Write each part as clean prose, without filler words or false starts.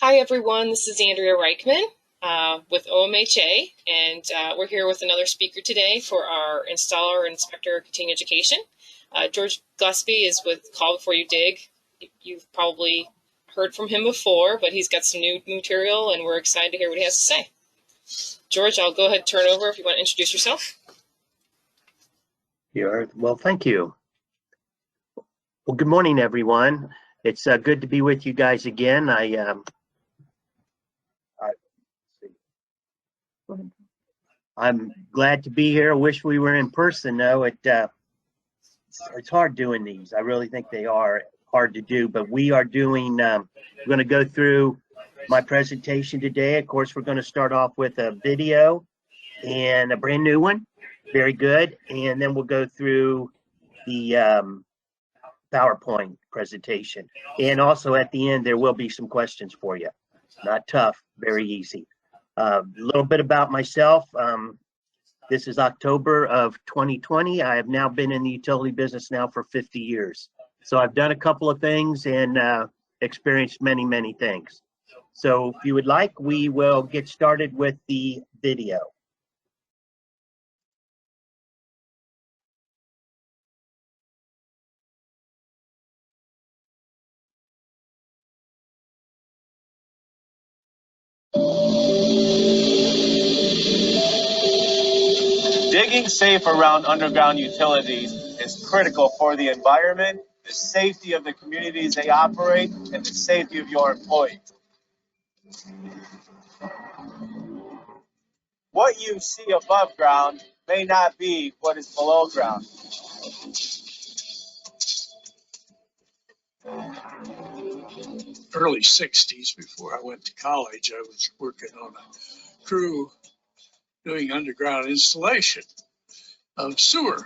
Hi everyone, this is Andrea Reichman with OMHA, and we're here with another speaker today for our Installer Inspector Continuing Education. George Gillespie is with Call Before You Dig. You've probably heard from him before, but he's got some new material, and we're excited to hear what he has to say. George, I'll go ahead and turn over if you want to introduce yourself. Well, thank you. Well, good morning, everyone. It's good to be with you guys again. I'm glad to be here. I wish we were in person, though. It's hard doing these. I really think they are hard to do, but we are doing, we're going to go through my presentation today. Of course, we're going to start off with a video and a brand new one. Very good. And then we'll go through the PowerPoint presentation. And also at the end, there will be some questions for you. Not tough, very easy. A little bit about myself. This is October of 2020. I have now been in the utility business now for 50 years. So I've done a couple of things and experienced many, many things. So if you would like, we will get started with the video. Digging safe around underground utilities is critical for the environment, the safety of the communities they operate, and the safety of your employees. What you see above ground may not be what is below ground. Early 60s, before I went to college, I was working on a crew doing underground installation of sewer.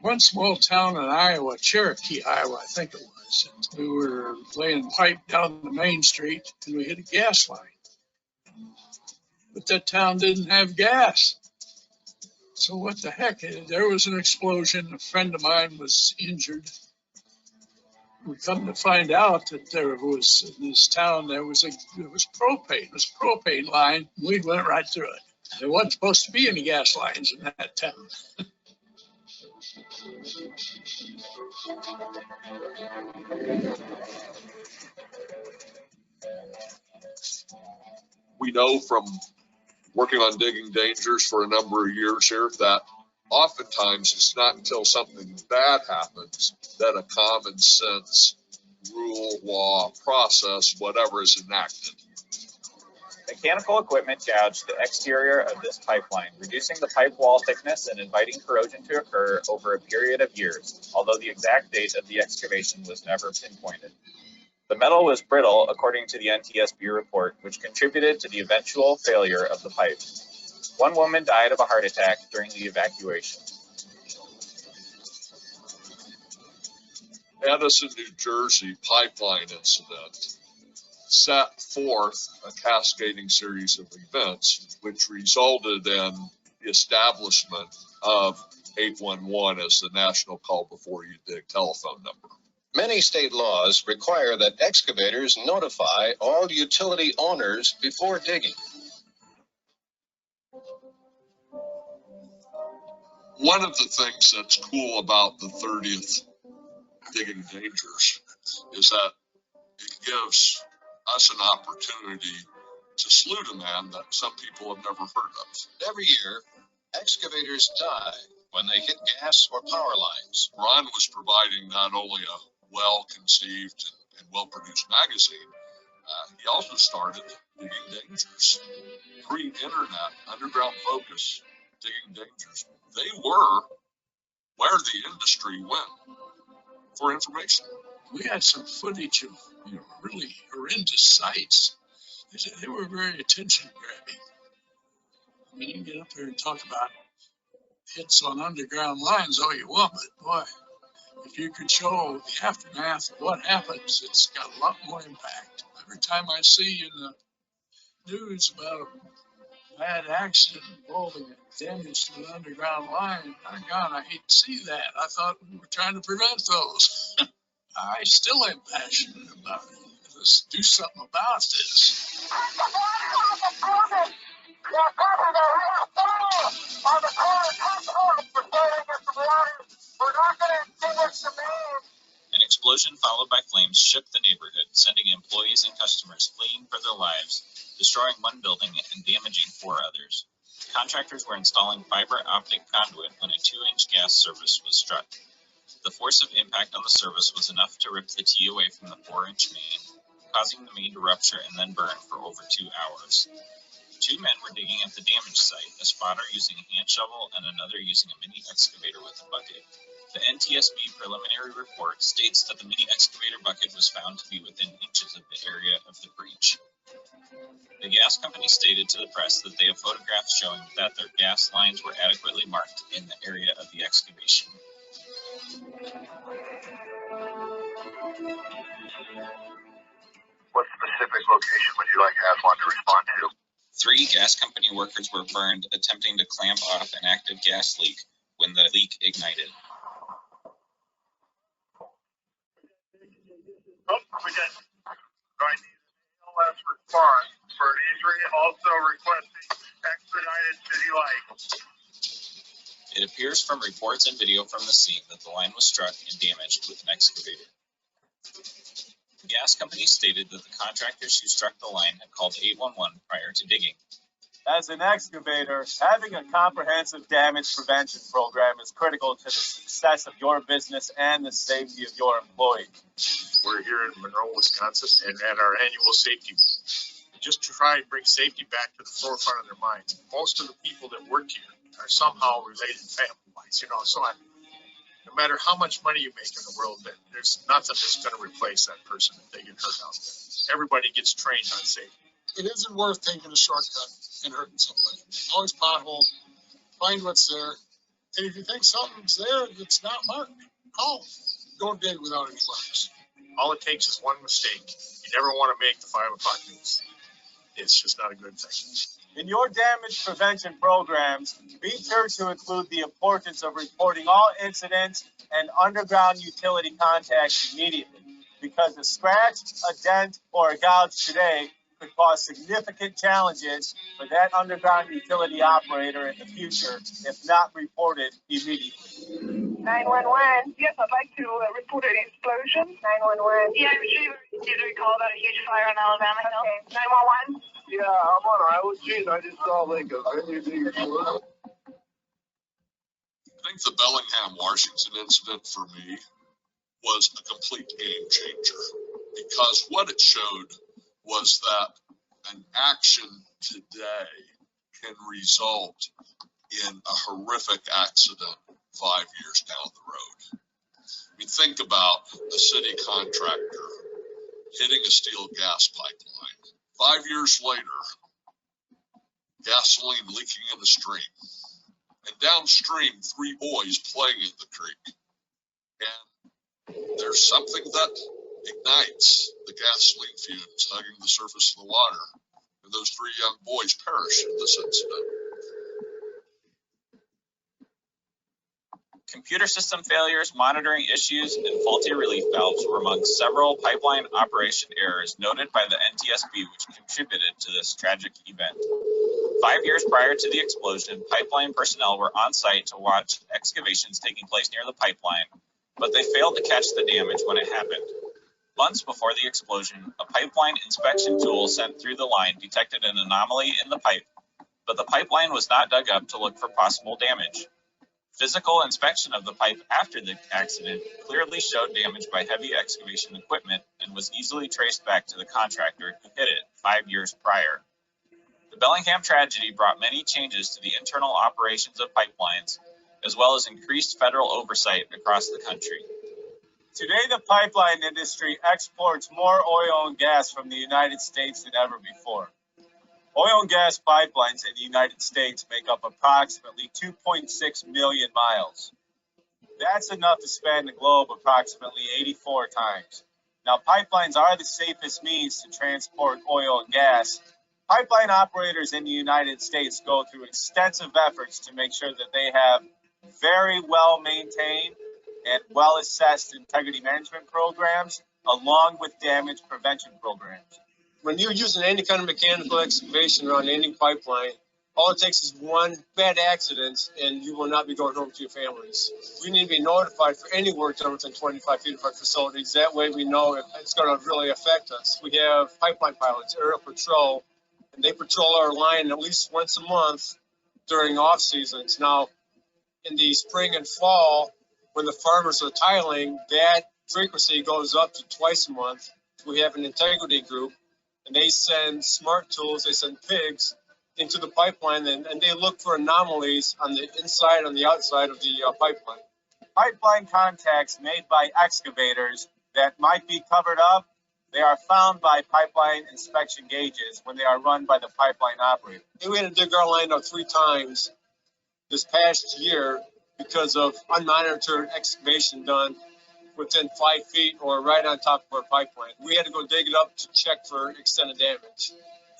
One small town in Iowa, Cherokee, Iowa, I think it was. We were laying pipe down the main street and we hit a gas line. But that town didn't have gas. So what the heck? There was an explosion. A friend of mine was injured. We come to find out that there was, in this town, there was propane. It was a propane line. We went right through it. There wasn't supposed to be any gas lines in that town. We know from working on digging dangers for a number of years here that oftentimes it's not until something bad happens that a common sense rule, law, process, whatever is enacted. Mechanical equipment gouged the exterior of this pipeline, reducing the pipe wall thickness and inviting corrosion to occur over a period of years, although the exact date of the excavation was never pinpointed. The metal was brittle, according to the NTSB report, which contributed to the eventual failure of the pipe. One woman died of a heart attack during the evacuation. Edison, New Jersey pipeline incident set forth a cascading series of events which resulted in the establishment of 811 as the national call before you dig telephone number. Many state laws require that excavators notify all utility owners before digging. One of the things that's cool about the 30th Digging Dangers is that it gives us an opportunity to salute a man that some people have never heard of. Every year, excavators die when they hit gas or power lines. Ron was providing not only a well-conceived and well-produced magazine, he also started Digging Dangers. Pre-internet, underground focus, Digging Dangers. They were where the industry went for information. We had some footage of really horrendous sights. They were very attention grabbing. I mean, you can get up there and talk about hits on underground lines all you want, but boy, if you could show the aftermath of what happens, it's got a lot more impact. Every time I see in the news about a bad accident involving damage to an underground line, God, I hate to see that. I thought we were trying to prevent those. I still am passionate about it. is do something about this. An explosion followed by flames shook the neighborhood, sending employees and customers fleeing for their lives, destroying one building and damaging 4 others. Contractors were installing fiber optic conduit when a 2-inch gas service was struck. The force of impact on the service was enough to rip the TOA from the 4-inch main, causing the main to rupture and then burn for over 2 hours. 2 men were digging at the damaged site, a spotter using a hand shovel and another using a mini excavator with a bucket. The NTSB preliminary report states that the mini excavator bucket was found to be within inches of the area of the breach. The gas company stated to the press that they have photographs showing that their gas lines were adequately marked in the area of the excavation. What specific location would you like Athlon to respond to? 3 gas company workers were burned attempting to clamp off an active gas leak when the leak ignited. Oh, we got right. ALS response for an injury, also requesting expedited city light. It appears from reports and video from the scene that the line was struck and damaged with an excavator. The gas company stated that the contractors who struck the line had called 811 prior to digging. As an excavator, having a comprehensive damage prevention program is critical to the success of your business and the safety of your employees. We're here in Monroe, Wisconsin, and at our annual safety meeting, just to try and bring safety back to the forefront of their minds. Most of the people that work here are somehow related family-wise, so no matter how much money you make in the world, there's nothing that's going to replace that person if they get hurt out there. Everybody gets trained on safety. It isn't worth taking a shortcut and hurting somebody. Always pothole, find what's there. And if you think something's there that's not marked, call them. Don't dig without any marks. All it takes is one mistake. You never want to make the 5 o'clock news. It's just not a good thing. In your damage prevention programs, be sure to include the importance of reporting all incidents and underground utility contacts immediately, because a scratch, a dent, or a gouge today could cause significant challenges for that underground utility operator in the future if not reported immediately. 911. Yes, I'd like to report an explosion. 911. Yeah, I received a call about a huge fire on Alabama Hill. Okay. 911. Yeah, I'm on Iowa Street. I just saw like a very big explosion. I think the Bellingham, Washington incident for me was a complete game changer, because what it showed was that an action today can result in a horrific accident 5 years down the road. I mean, think about a city contractor hitting a steel gas pipeline. 5 years later, gasoline leaking in the stream, and downstream 3 boys playing in the creek. And there's something that ignites the gasoline fumes hugging the surface of the water, and those 3 young boys perish in this incident. Computer system failures, monitoring issues, and faulty relief valves were among several pipeline operation errors noted by the NTSB, which contributed to this tragic event. 5 years prior to the explosion, pipeline personnel were on site to watch excavations taking place near the pipeline, but they failed to catch the damage when it happened. Months before the explosion, a pipeline inspection tool sent through the line detected an anomaly in the pipe, but the pipeline was not dug up to look for possible damage. Physical inspection of the pipe after the accident clearly showed damage by heavy excavation equipment and was easily traced back to the contractor who hit it 5 years prior. The Bellingham tragedy brought many changes to the internal operations of pipelines, as well as increased federal oversight across the country. Today, the pipeline industry exports more oil and gas from the United States than ever before. Oil and gas pipelines in the United States make up approximately 2.6 million miles. That's enough to span the globe approximately 84 times. Now, pipelines are the safest means to transport oil and gas. Pipeline operators in the United States go through extensive efforts to make sure that they have very well maintained and well assessed integrity management programs along with damage prevention programs. When you're using any kind of mechanical excavation around any pipeline, all it takes is one bad accident and you will not be going home to your families. We need to be notified for any work done within 25 feet of our facilities. That way we know if it's going to really affect us. We have pipeline pilots, aerial patrol, and they patrol our line at least once a month during off seasons. Now, in the spring and fall, when the farmers are tiling, that frequency goes up to twice a month. We have an integrity group, and they send smart tools, they send pigs into the pipeline, and they look for anomalies on the inside, on the outside of the pipeline. Pipeline contacts made by excavators that might be covered up, they are found by pipeline inspection gauges when they are run by the pipeline operator. We had to dig our line up 3 times this past year because of unmonitored excavation done within 5 feet or right on top of our pipeline. We had to go dig it up to check for extended damage.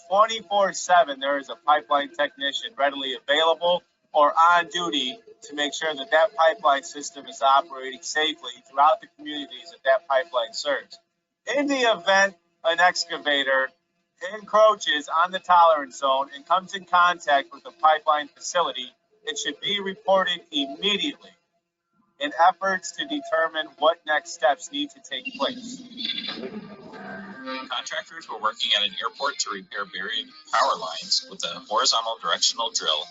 24/7, there is a pipeline technician readily available or on duty to make sure that that pipeline system is operating safely throughout the communities that that pipeline serves. In the event an excavator encroaches on the tolerance zone and comes in contact with the pipeline facility, it should be reported immediately in efforts to determine what next steps need to take place. Contractors were working at an airport to repair buried power lines with a horizontal directional drill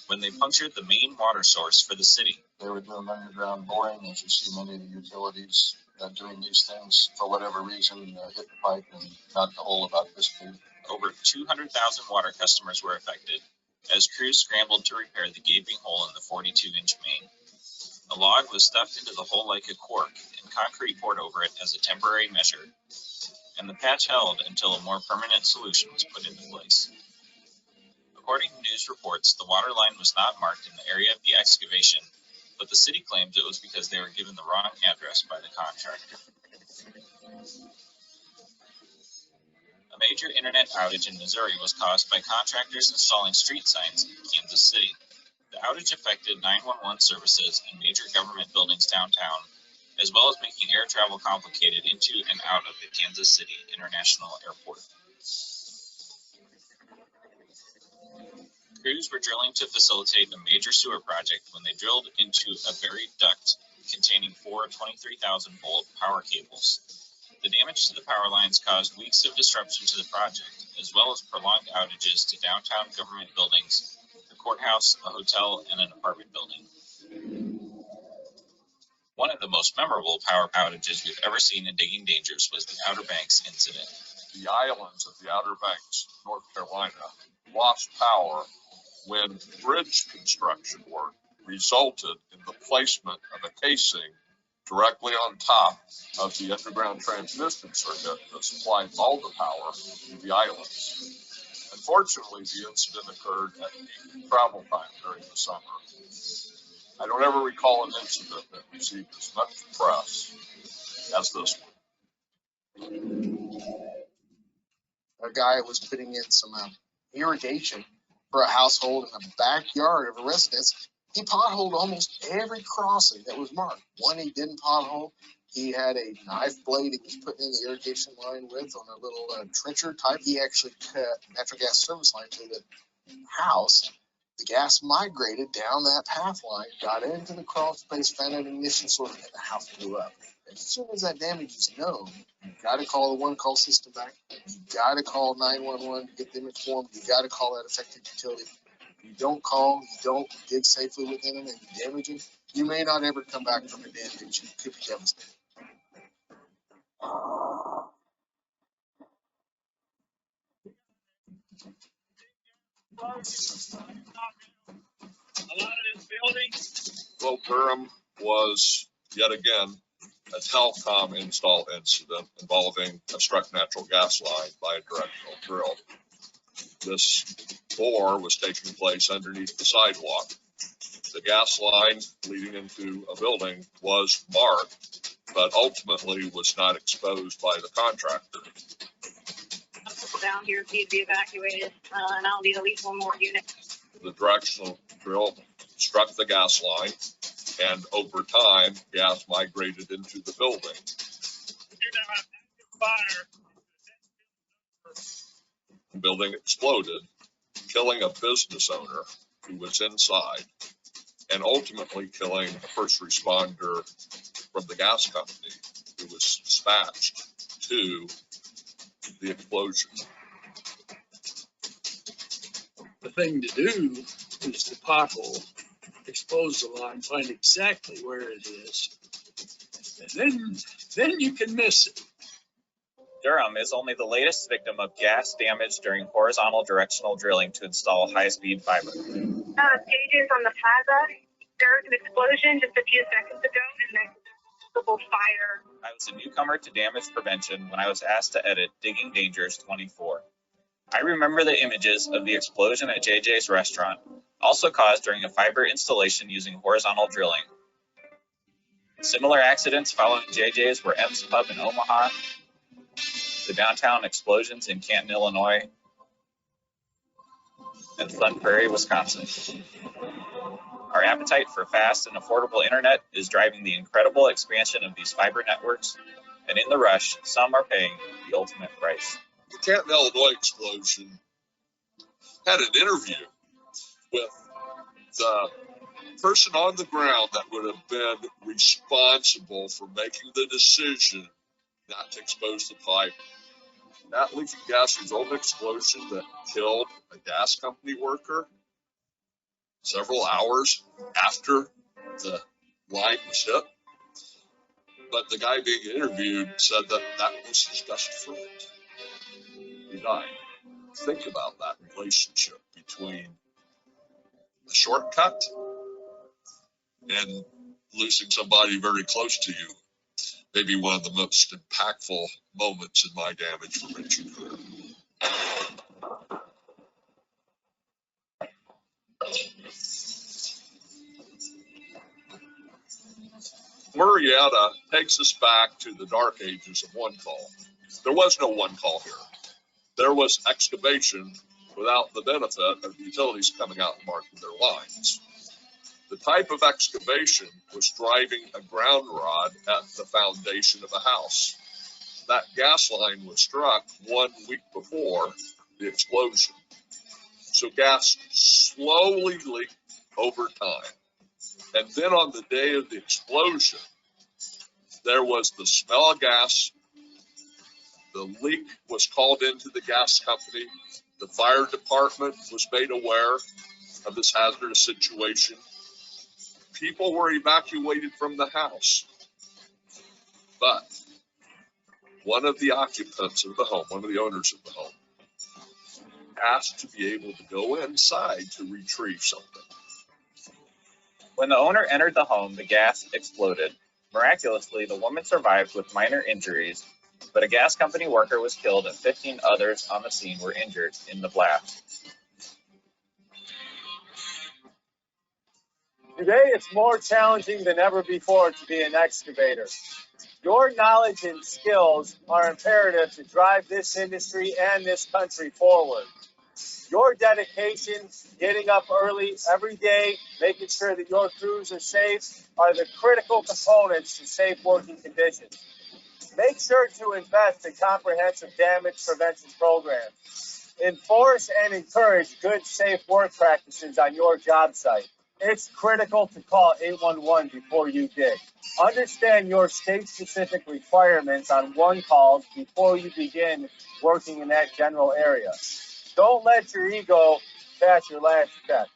when they punctured the main water source for the city. They were doing underground boring, as you see many of the utilities doing these things for whatever reason, hit the pipe and got the hole about this big. Over 200,000 water customers were affected as crews scrambled to repair the gaping hole in the 42-inch main. A log was stuffed into the hole like a cork and concrete poured over it as a temporary measure, and the patch held until a more permanent solution was put into place. According to news reports, the water line was not marked in the area of the excavation, but the city claimed it was because they were given the wrong address by the contractor. A major internet outage in Missouri was caused by contractors installing street signs in Kansas City. The outage affected 911 services in major government buildings downtown, as well as making air travel complicated into and out of the Kansas City International Airport. Crews were drilling to facilitate a major sewer project when they drilled into a buried duct containing 4 23,000-volt power cables. The damage to the power lines caused weeks of disruption to the project, as well as prolonged outages to downtown government buildings, the courthouse, a hotel, and an apartment building. One of the most memorable power outages we've ever seen in Digging Dangers was the Outer Banks incident. The islands of the Outer Banks, North Carolina, lost power when bridge construction work resulted in the placement of a casing directly on top of the underground transmission circuit that supplied all the power to the islands. Unfortunately, the incident occurred at peak travel time during the summer. I don't ever recall an incident that received as much press as this one. A guy was putting in some irrigation for a household in the backyard of a residence. He potholed almost every crossing that was marked. One he didn't pothole. He had a knife blade he was putting in the irrigation line with on a little trencher type. He actually cut natural gas service line to the house. The gas migrated down that path line, got into the crawl space, found an ignition source, and the house blew up. As soon as that damage is known, you've got to call the one-call system back. You've got to call 911 to get them informed. You've got to call that affected utility. If you don't call, you don't dig safely within them, and you damage them, you may not ever come back from a damage. It could be devastating. Well, Durham was yet again a telecom install incident involving a struck natural gas line by a directional drill. This bore was taking place underneath the sidewalk. The gas line leading into a building was marked, but ultimately was not exposed by the contractor. Down here, need to be evacuated, and I'll need at least one more unit. The directional drill struck the gas line, and over time, gas migrated into the building. fire. The building exploded, killing a business owner who was inside and ultimately killing a first responder from the gas company who was dispatched to the explosion. The thing to do is to pothole, expose the line, find exactly where it is, and then you can miss it. Durham is only the latest victim of gas damage during horizontal directional drilling to install high-speed fiber. JJ's on the plaza. There was an explosion just a few seconds ago, and then visible fire. I was a newcomer to damage prevention when I was asked to edit Digging Dangers 24. I remember the images of the explosion at JJ's restaurant, also caused during a fiber installation using horizontal drilling. Similar accidents following JJ's were M's Pub in Omaha, the downtown explosions in Canton, Illinois, and Sun Prairie, Wisconsin. Our appetite for fast and affordable internet is driving the incredible expansion of these fiber networks, and in the rush, some are paying the ultimate price. The Canton, Illinois explosion had an interview with the person on the ground that would have been responsible for making the decision not to expose the pipe. That leaking gas result explosion that killed a gas company worker several hours after the line was hit. But the guy being interviewed said that that was his best friend. He died. Think about that relationship between a shortcut and losing somebody very close to you. Maybe one of the most impactful moments in my damage prevention career. Murrieta takes us back to the dark ages of one call. There was no one call here. There was excavation without the benefit of utilities coming out and marking their lines. The type of excavation was driving a ground rod at the foundation of a house. That gas line was struck 1 week before the explosion. So gas slowly leaked over time. And then on the day of the explosion, there was the smell of gas. The leak was called into the gas company. The fire department was made aware of this hazardous situation. People were evacuated from the house. But one of the occupants of the home, one of the owners of the home, asked to be able to go inside to retrieve something. When the owner entered the home, the gas exploded. Miraculously, the woman survived with minor injuries, but a gas company worker was killed and 15 others on the scene were injured in the blast. Today, it's more challenging than ever before to be an excavator. Your knowledge and skills are imperative to drive this industry and this country forward. Your dedication, getting up early every day, making sure that your crews are safe, are the critical components to safe working conditions. Make sure to invest in comprehensive damage prevention programs. Enforce and encourage good, safe work practices on your job site. It's critical to call 811 before you dig. Understand your state-specific requirements on one calls before you begin working in that general area. Don't let your ego pass your last check.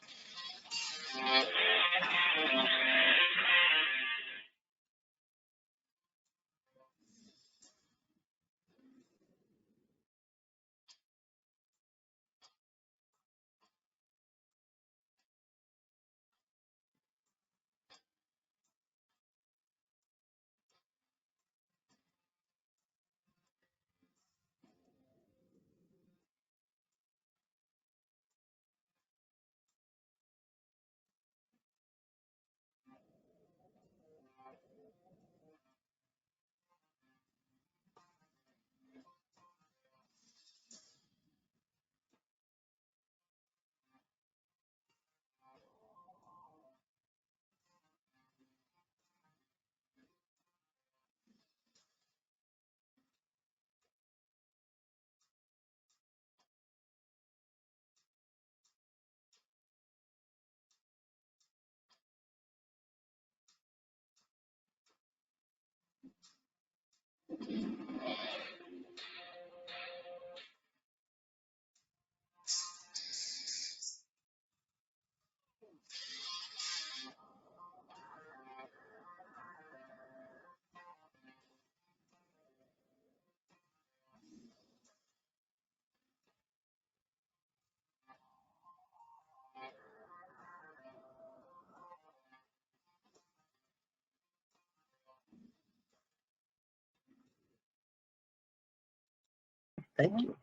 Thank you.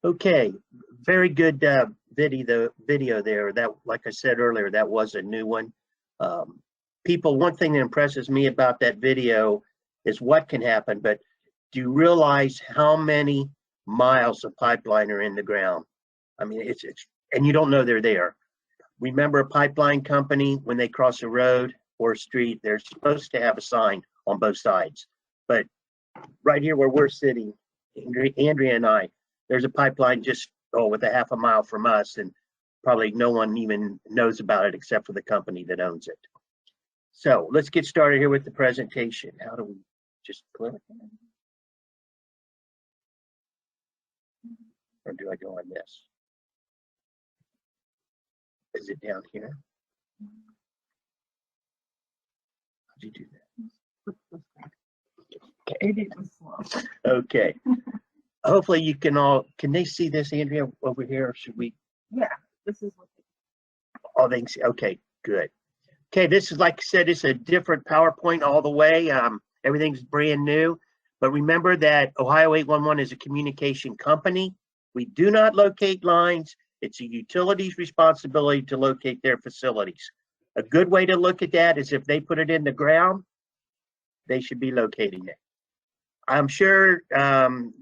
Okay, very good video there. That, like I said earlier, that was a new one. People, one thing that impresses me about that video is what can happen, but do you realize how many miles of pipeline are in the ground? I mean, it's and you don't know they're there. Remember, a pipeline company, when they cross a road or a street, they're supposed to have a sign on both sides. But right here where we're sitting, Andrea and I, there's a pipeline just with a half a mile from us, and probably no one even knows about it except for the company that owns it. So let's get started here with the presentation. How do we just click? Or do I go on this? Is it down here? How'd you do that? Okay. Okay. Hopefully you can all, can they see this, Andrea, over here? Or should we? Yeah, this is what. Oh, they can see. Okay, good. Okay, this is, like I said, it's a different PowerPoint all the way. Everything's brand new. But remember that Ohio 811 is a communication company. We do not locate lines. It's a utility's responsibility to locate their facilities. A good way to look at that is if they put it in the ground, they should be locating it. I'm sure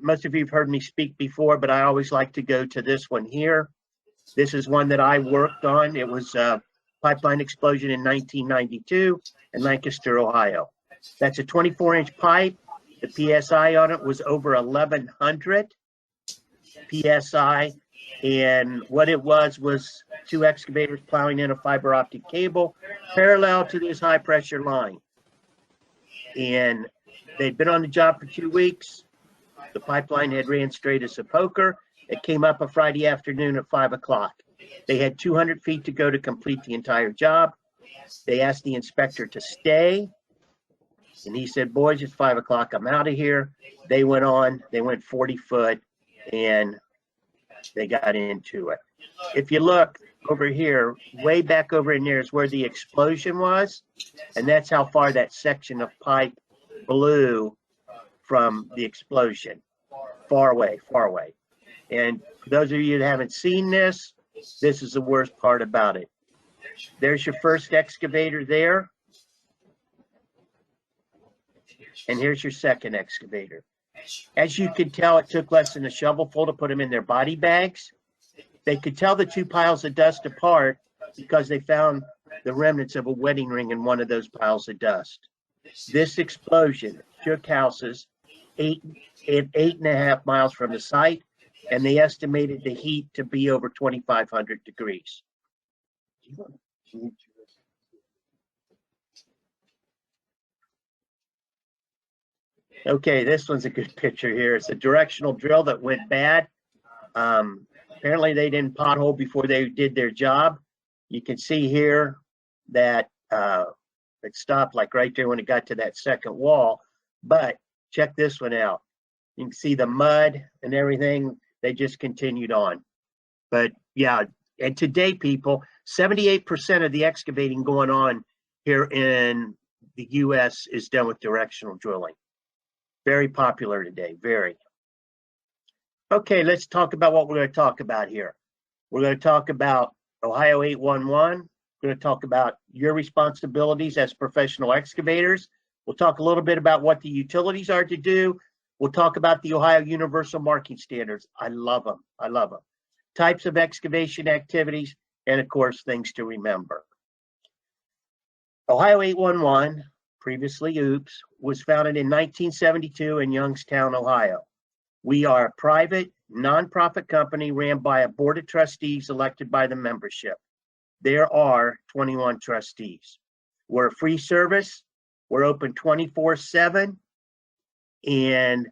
most of you have heard me speak before, but I always like to go to this one here. This is one that I worked on. It was a pipeline explosion in 1992 in Lancaster, Ohio. That's a 24-inch pipe. The PSI on it was over 1,100 PSI. And what it was two excavators plowing in a fiber optic cable parallel to this high pressure line. And they'd been on the job for 2 weeks. The pipeline had ran straight as a poker. It came up a Friday afternoon at 5 o'clock. They had 200 feet to go to complete the entire job. They asked the inspector to stay. And he said, boys, it's 5 o'clock. I'm out of here. They went on. They went 40 foot and they got into it. If you look over here, way back over in there is where the explosion was. And that's how far that section of pipe blew from the explosion. Far away, far away. And for those of you that haven't seen this, this is the worst part about it. There's your first excavator there. And here's your second excavator. As you could tell, it took less than a shovelful to put them in their body bags. They could tell the two piles of dust apart because they found the remnants of a wedding ring in one of those piles of dust. This explosion shook houses 8.5 miles from the site, and they estimated the heat to be over 2,500 degrees. Okay, this one's a good picture here. It's a directional drill that went bad. Apparently they didn't pothole before they did their job. You can see here that it stopped like right there when it got to that second wall. But check this one out. You can see the mud and everything. They just continued on. But yeah, and today, people, 78% of the excavating going on here in the U.S. is done with directional drilling. Very popular today, very. Okay, let's talk about what we're going to talk about here. We're going to talk about Ohio 811. We're going to talk about your responsibilities as professional excavators. We'll talk a little bit about what the utilities are to do. We'll talk about the Ohio Universal Marking Standards. I love them. I love them. Types of excavation activities, and of course, things to remember. Ohio 811, previously OOPS, was founded in 1972 in Youngstown, Ohio. We are a private, nonprofit company ran by a board of trustees elected by the membership. There are 21 trustees. We're a free service. We're open 24/7. And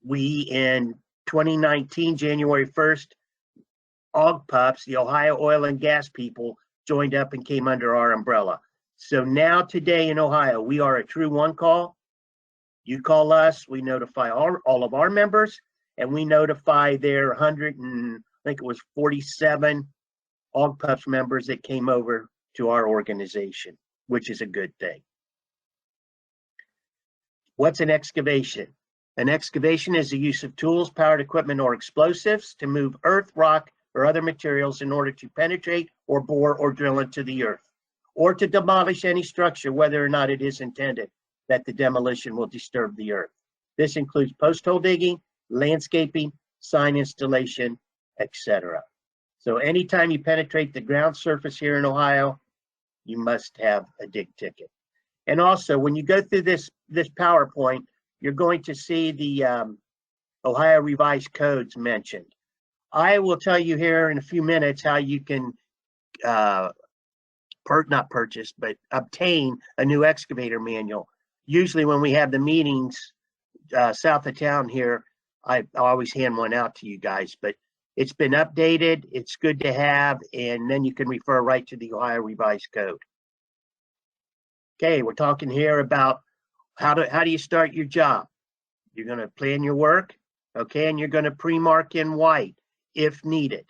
we, in 2019, January 1st, OGPUPs, the Ohio Oil and Gas people, joined up and came under our umbrella. So now today in Ohio, we are a true one call. You call us, we notify all of our members, and we notify their 100 and I think it was 47 OGPUPs members that came over to our organization, which is a good thing. What's an excavation? An excavation is the use of tools, powered equipment, or explosives to move earth, rock, or other materials in order to penetrate or bore or drill into the earth, or to demolish any structure, whether or not it is intended that the demolition will disturb the earth. This includes post hole digging, landscaping, sign installation, etc. So anytime you penetrate the ground surface here in Ohio, you must have a dig ticket. And also, when you go through this PowerPoint, you're going to see the Ohio Revised Codes mentioned. I will tell you here in a few minutes how you can not purchase, but obtain a new excavator manual. Usually when we have the meetings south of town here, I always hand one out to you guys, but it's been updated, it's good to have, and then you can refer right to the Ohio Revised Code. Okay, we're talking here about how do you start your job. You're going to plan your work, okay, and you're going to pre-mark in white if needed.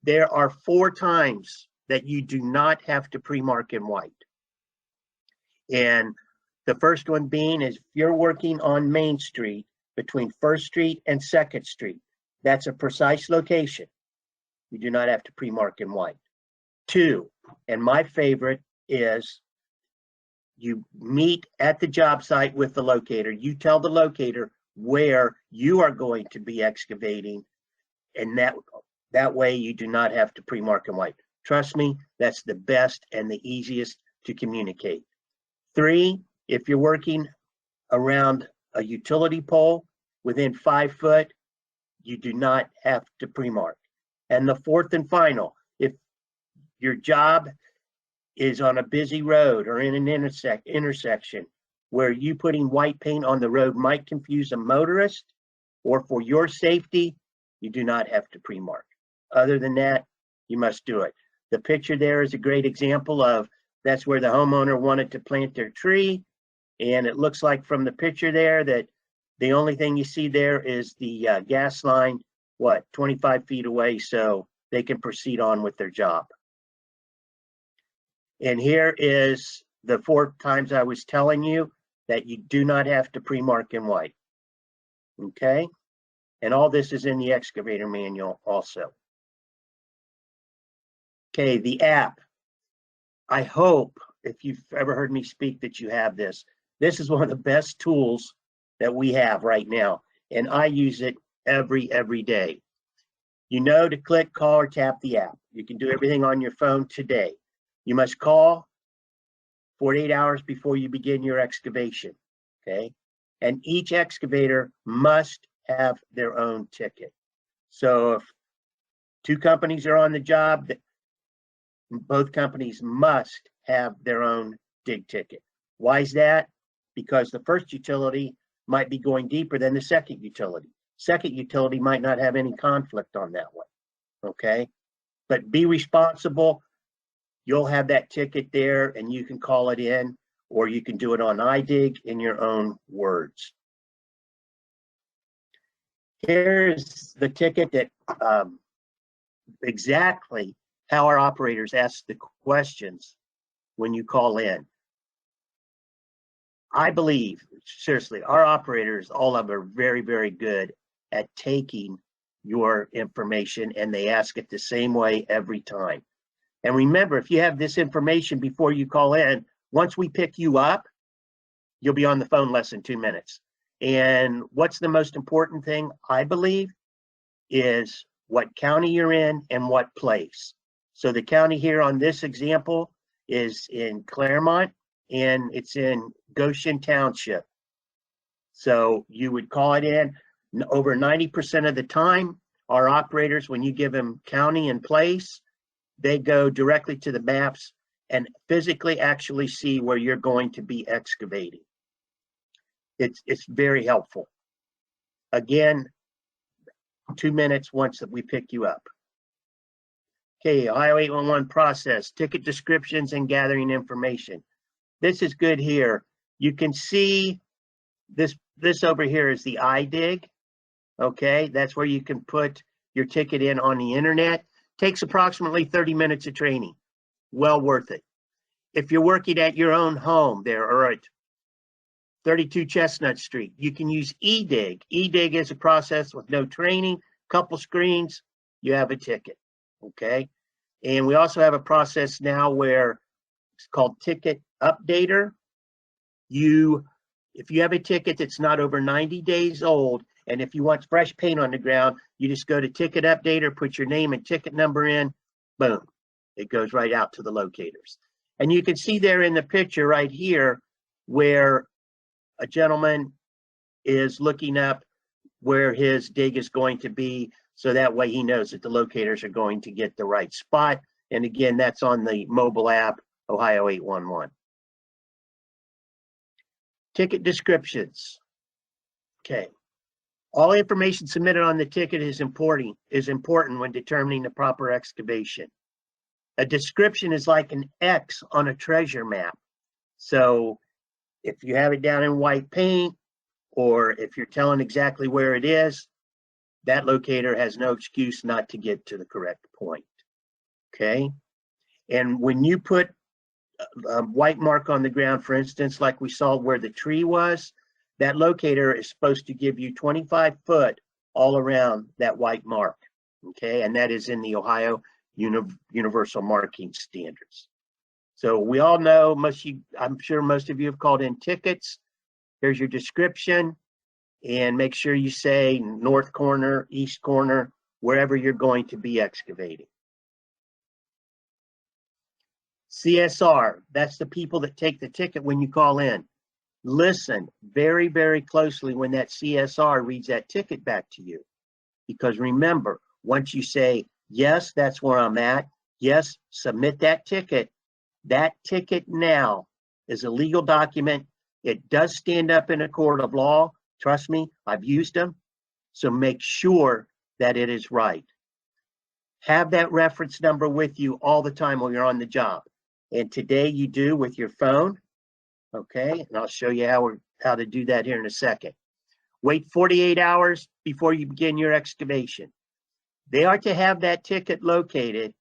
There are 4 times that you do not have to pre-mark in white. And the first one being is if you're working on Main Street between 1st Street and 2nd Street. That's a precise location. You do not have to pre-mark in white. 2, and my favorite is you meet at the job site with the locator. You tell the locator where you are going to be excavating, and that way you do not have to pre-mark in white. Trust me, that's the best and the easiest to communicate. 3, if you're working around a utility pole within 5 foot, you do not have to pre-mark. And the 4th and final, if your job is on a busy road or in an intersection where you putting white paint on the road might confuse a motorist, or for your safety, you do not have to pre-mark. Other than that, you must do it. The picture there is a great example of that's where the homeowner wanted to plant their tree, and it looks like from the picture there that the only thing you see there is the gas line, 25 feet away, so they can proceed on with their job. And here is the 4 times I was telling you that you do not have to pre-mark in white. Okay? And all this is in the excavator manual also. Okay, the app. I hope if you've ever heard me speak that you have this. This is one of the best tools that we have right now, and I use it every day. You know to click, call, or tap the app. You can do everything on your phone today. You must call 48 hours before you begin your excavation, okay? And each excavator must have their own ticket. So if 2 companies are on the job, both companies must have their own dig ticket. Why is that? Because the first utility might be going deeper than the second utility. Second utility might not have any conflict on that one, okay? But be responsible. You'll have that ticket there and you can call it in, or you can do it on iDig in your own words. Here's the ticket that exactly how our operators ask the questions when you call in. I believe, seriously, our operators, all of them are very good at taking your information, and they ask it the same way every time. And remember, if you have this information before you call in, once we pick you up, you'll be on the phone less than 2 minutes. And what's the most important thing, I believe, is what county you're in and what place. So the county here on this example is in Claremont, and it's in Goshen Township. So you would call it in. Over 90% of the time, our operators, when you give them county and place, they go directly to the maps and physically actually see where you're going to be excavating. It's very helpful. Again, 2 minutes once that we pick you up. Okay, Ohio 811 process, ticket descriptions and gathering information. This is good here. You can see this over here is the iDig. Okay, that's where you can put your ticket in on the internet. Takes approximately 30 minutes of training. Well worth it. If you're working at your own home there or at 32 Chestnut Street, you can use eDig. eDig is a process with no training, couple screens, you have a ticket. Okay, and we also have a process now where it's called Ticket Updater. If you have a ticket that's not over 90 days old, and if you want fresh paint on the ground, you just go to Ticket Updater, put your name and ticket number in, boom, it goes right out to the locators. And you can see there in the picture right here where a gentleman is looking up where his dig is going to be, so that way he knows that the locators are going to get the right spot. And again, that's on the mobile app, Ohio 811. Ticket descriptions. Okay. All information submitted on the ticket is important when determining the proper excavation. A description is like an X on a treasure map. So if you have it down in white paint, or if you're telling exactly where it is, that locator has no excuse not to get to the correct point. Okay. And when you put a white mark on the ground, for instance, like we saw where the tree was, that locator is supposed to give you 25 foot all around that white mark. Okay. And that is in the Ohio Universal Marking Standards. So we all know, I'm sure most of you have called in tickets. Here's your description, and make sure you say north corner, east corner, wherever you're going to be excavating. CSR, that's the people that take the ticket when you call in. Listen very, very closely when that CSR reads that ticket back to you. Because remember, once you say, yes, that's where I'm at, yes, submit that ticket now is a legal document. It does stand up in a court of law. Trust me, I've used them. So make sure that it is right. Have that reference number with you all the time when you're on the job. And today you do with your phone. Okay, and I'll show you how to do that here in a second. Wait 48 hours before you begin your excavation. They are to have that ticket located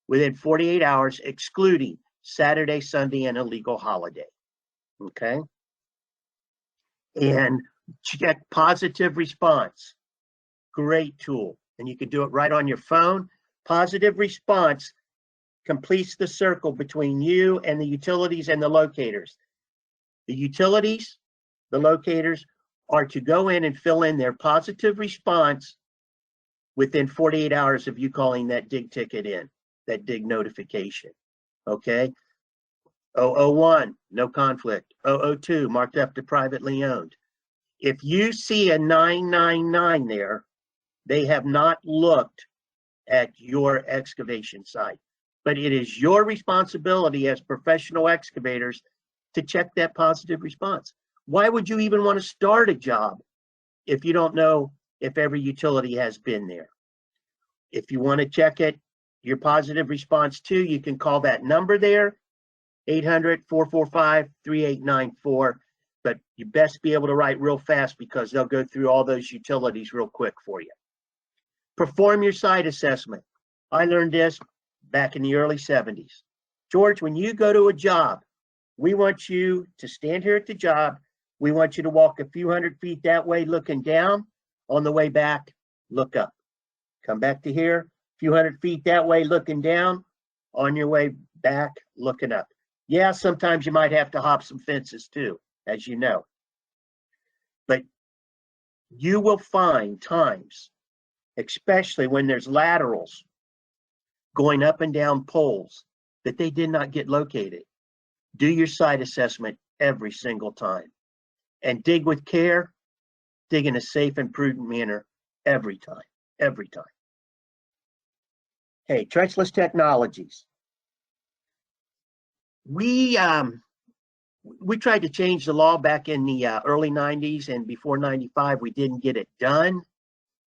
within 48 hours, excluding Saturday, Sunday, and a legal holiday. Okay? And check positive response. Great tool. And you can do it right on your phone. Positive response completes the circle between you and the utilities and the locators. The utilities, the locators, are to go in and fill in their positive response within 48 hours of you calling that dig ticket in, that dig notification. Okay? 001, no conflict. 002, marked up to privately owned. If you see a 999 there, they have not looked at your excavation site. But it is your responsibility as professional excavators to check that positive response. Why would you even want to start a job if you don't know if every utility has been there? If you want to check it, your positive response too, you can call that number there, 800-445-3894. But you best be able to write real fast because they'll go through all those utilities real quick for you. Perform your site assessment. I learned this back in the early 70s. George, when you go to a job, we want you to stand here at the job. We want you to walk a few hundred feet that way looking down. On the way back, look up. Come back to here, a few hundred feet that way looking down. On your way back, looking up. Yeah, sometimes you might have to hop some fences too, as you know. But you will find times, especially when there's laterals going up and down poles, that they did not get located. Do your site assessment every single time. And dig with care, dig in a safe and prudent manner every time, every time. Hey, trenchless technologies. We We tried to change the law back in the early 90s, and before 95, we didn't get it done.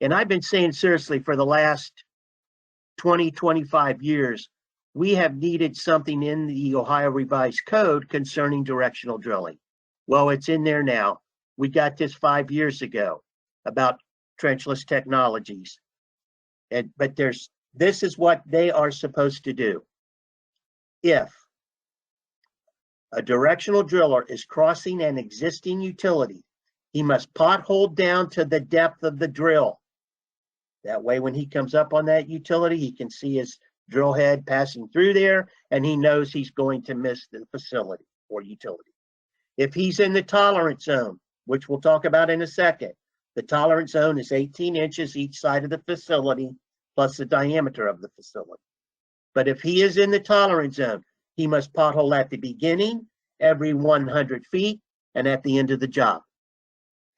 And I've been saying seriously for the last 20, 25 years, we have needed something in the Ohio Revised Code concerning directional drilling. Well, it's in there now. We got this 5 years ago about trenchless technologies. But this is what they are supposed to do. If a directional driller is crossing an existing utility, he must pothole down to the depth of the drill. That way, when he comes up on that utility, he can see his drill head passing through there, and he knows he's going to miss the facility or utility. If he's in the tolerance zone, which we'll talk about in a second, the tolerance zone is 18 inches each side of the facility, plus the diameter of the facility. But if he is in the tolerance zone, he must pothole at the beginning, every 100 feet, and at the end of the job.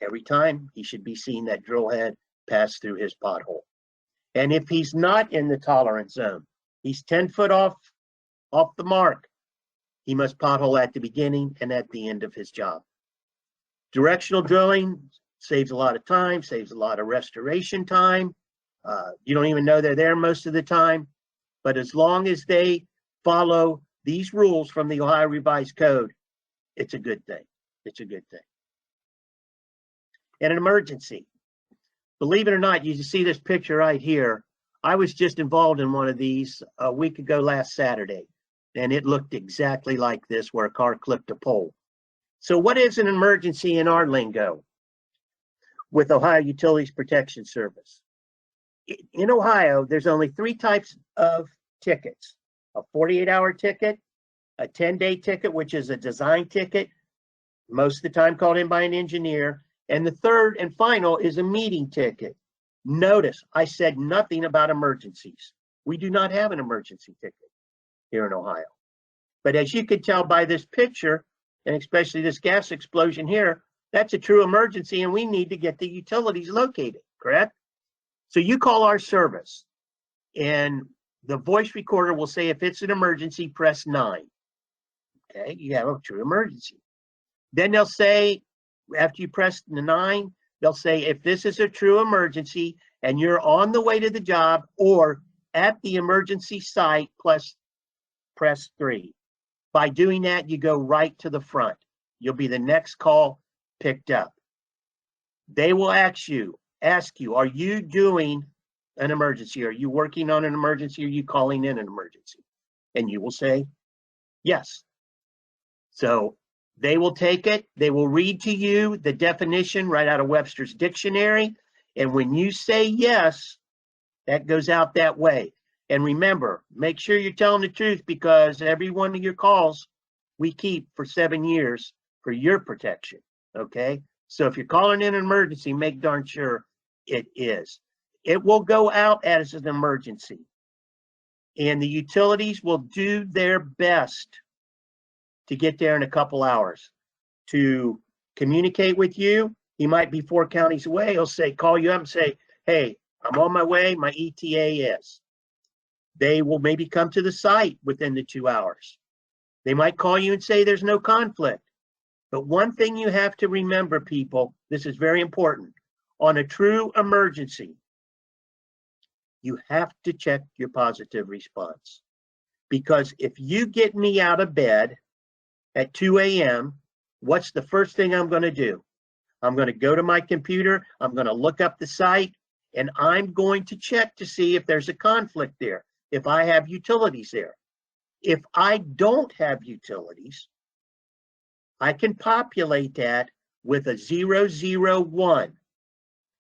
Every time, he should be seeing that drill head pass through his pothole. And if he's not in the tolerance zone, he's 10 foot off the mark, he must pothole at the beginning and at the end of his job. Directional drilling saves a lot of time, saves a lot of restoration time. You don't even know they're there most of the time. But as long as they follow these rules from the Ohio Revised Code, it's a good thing. It's a good thing. And an emergency. Believe it or not, you can see this picture right here. I was just involved in one of these a week ago last Saturday, and it looked exactly like this, where a car clipped a pole. So what is an emergency in our lingo with Ohio Utilities Protection Service? In Ohio, there's only 3 types of tickets: a 48-hour ticket, a 10-day ticket, which is a design ticket, most of the time called in by an engineer, and the third and final is a meeting ticket. Notice, I said nothing about emergencies. We do not have an emergency ticket here in Ohio. But as you can tell by this picture, and especially this gas explosion here, that's a true emergency, and we need to get the utilities located, correct? So you call our service, and the voice recorder will say, if it's an emergency, press 9. Okay, you have a true emergency. Then they'll say, after you press the 9, they'll say, if this is a true emergency and you're on the way to the job or at the emergency site, plus press 3. By doing that, you go right to the front. You'll be the next call picked up. They will ask you, are you doing an emergency? Are you working on an emergency? Are you calling in an emergency? And you will say, yes. So they will take it. They will read to you the definition right out of Webster's dictionary. And when you say yes, that goes out that way. And remember, make sure you're telling the truth, because every one of your calls we keep for 7 years for your protection, okay? So if you're calling in an emergency, make darn sure it is. It will go out as an emergency. And the utilities will do their best to get there in a couple hours to communicate with you. He might be 4 counties away. He'll say, call you up and say, hey, I'm on my way. My ETA is. They will maybe come to the site within the 2 hours. They might call you and say there's no conflict. But one thing you have to remember, people, this is very important. On a true emergency, you have to check your positive response. Because if you get me out of bed at 2 a.m., what's the first thing I'm going to do? I'm going to go to my computer, I'm going to look up the site, and I'm going to check to see if there's a conflict there, if I have utilities there. If I don't have utilities, I can populate that with a 001,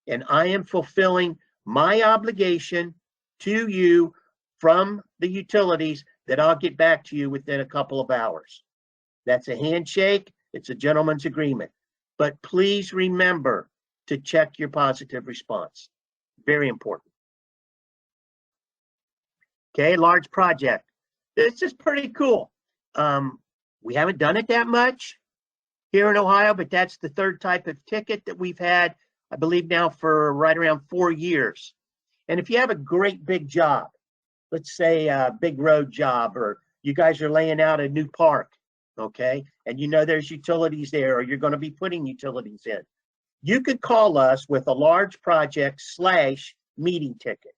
and I am fulfilling my obligation to you from the utilities that I'll get back to you within a couple of hours. That's a handshake. It's a gentleman's agreement. But please remember to check your positive response. Very important. Okay, large project. This is pretty cool. We haven't done it that much here in Ohio, but that's the 3rd type of ticket that we've had, I believe now for right around 4 years. And if you have a great big job, let's say a big road job, or you guys are laying out a new park, okay? And you know there's utilities there, or you're going to be putting utilities in. You could call us with a large project / meeting ticket.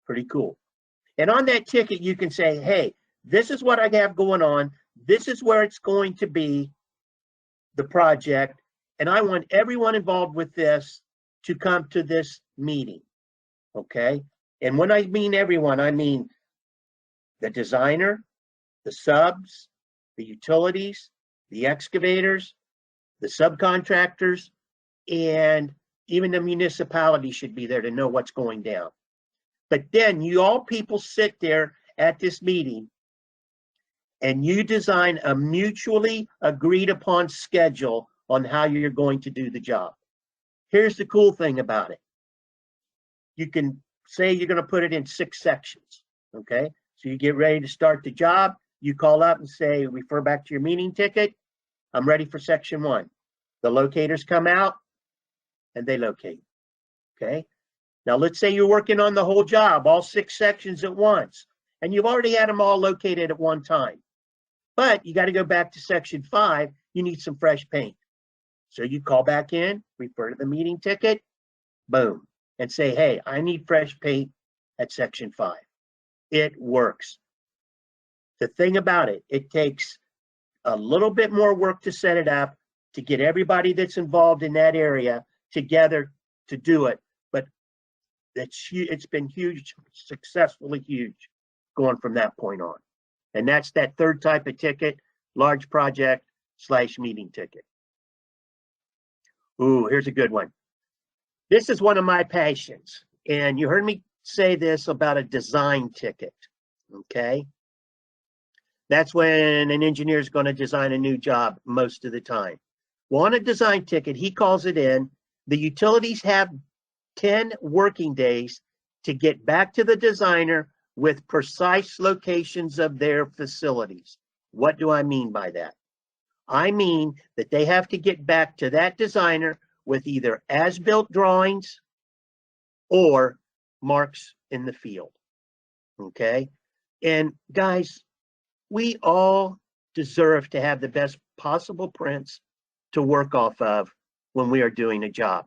Pretty cool. And on that ticket, you can say, hey, this is what I have going on. This is where it's going to be, the project. And I want everyone involved with this to come to this meeting, okay? And when I mean everyone, I mean the designer, the subs, the utilities, the excavators, the subcontractors, and even the municipality should be there to know what's going down. But then you all people sit there at this meeting and you design a mutually agreed upon schedule on how you're going to do the job. Here's the cool thing about it. You can say you're going to put it in 6 sections, okay? So you get ready to start the job. You call up and say, refer back to your meeting ticket. I'm ready for section 1. The locators come out and they locate, okay? Now let's say you're working on the whole job, all 6 sections at once, and you've already had them all located at one time. But you got to go back to section 5. You need some fresh paint. So you call back in, refer to the meeting ticket, boom, and say, hey, I need fresh paint at section 5. It works. The thing about it, it takes a little bit more work to set it up, to get everybody that's involved in that area together to do it. But it's been huge, successfully huge, going from that point on. And that's that third type of ticket, large project / meeting ticket. Ooh, here's a good one. This is one of my passions. And you heard me say this about a design ticket, okay? That's when an engineer is going to design a new job most of the time. Well, on a design ticket, he calls it in. The utilities have 10 working days to get back to the designer with precise locations of their facilities. What do I mean by that? I mean that they have to get back to that designer with either as-built drawings or marks in the field, okay? And guys, we all deserve to have the best possible prints to work off of when we are doing a job.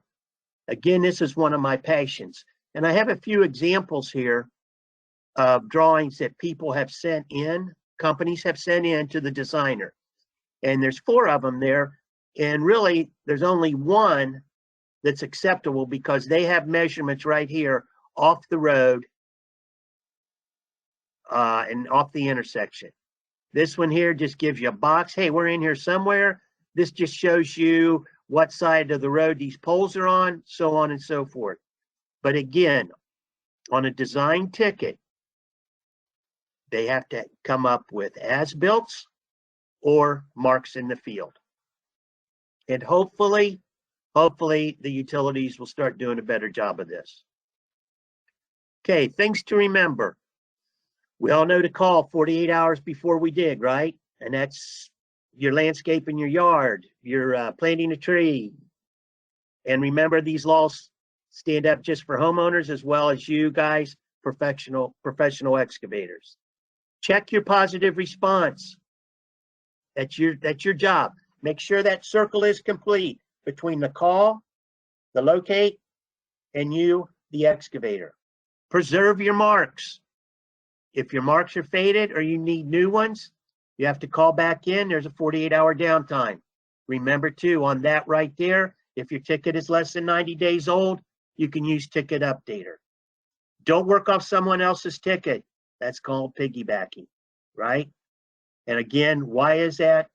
Again, this is one of my passions. And I have a few examples here of drawings that people have sent in, companies have sent in to the designer. And there's 4 of them there. And really, there's only one that's acceptable because they have measurements right here off the road and off the intersection. This one here just gives you a box. Hey, we're in here somewhere. This just shows you what side of the road these poles are on, so on and so forth. But again, on a design ticket, they have to come up with as-builts or marks in the field. And hopefully the utilities will start doing a better job of this. Okay, things to remember. We all know to call 48 hours before we dig, right? And that's your landscaping your yard, you're planting a tree. And remember, these laws stand up just for homeowners as well as you guys, professional excavators. Check your positive response. That's your job. Make sure that circle is complete between the call, the locate, and you, the excavator. Preserve your marks. If your marks are faded or you need new ones, you have to call back in. There's a 48-hour downtime. Remember too, on that right there, if your ticket is less than 90 days old, you can use Ticket Updater. Don't work off someone else's ticket. That's called piggybacking, right? And again, why is that?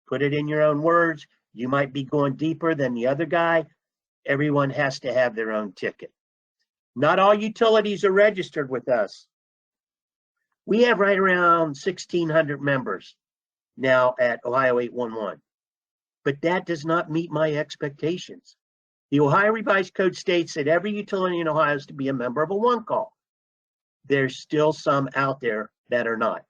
Put it in your own words. You might be going deeper than the other guy. Everyone has to have their own ticket. Not all utilities are registered with us. We have right around 1,600 members now at Ohio 811. But that does not meet my expectations. The Ohio Revised Code states that every utility in Ohio is to be a member of a one-call. There's still some out there that are not.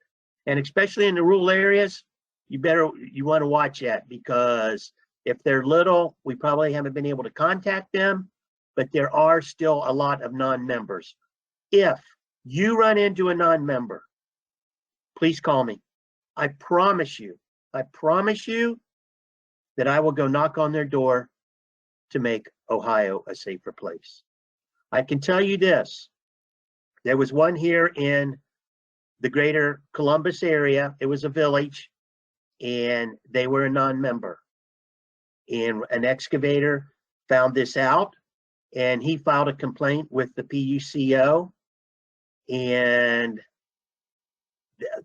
And especially in the rural areas, you want to watch that, because if they're little, we probably haven't been able to contact them, but there are still a lot of non-members. If you run into a non-member, please call me. I promise you, I promise you that I will go knock on their door to make Ohio a safer place. I can tell you this. There was one here in the greater Columbus area. It was a village, and they were a non-member. And an excavator found this out, and he filed a complaint with the PUCO, and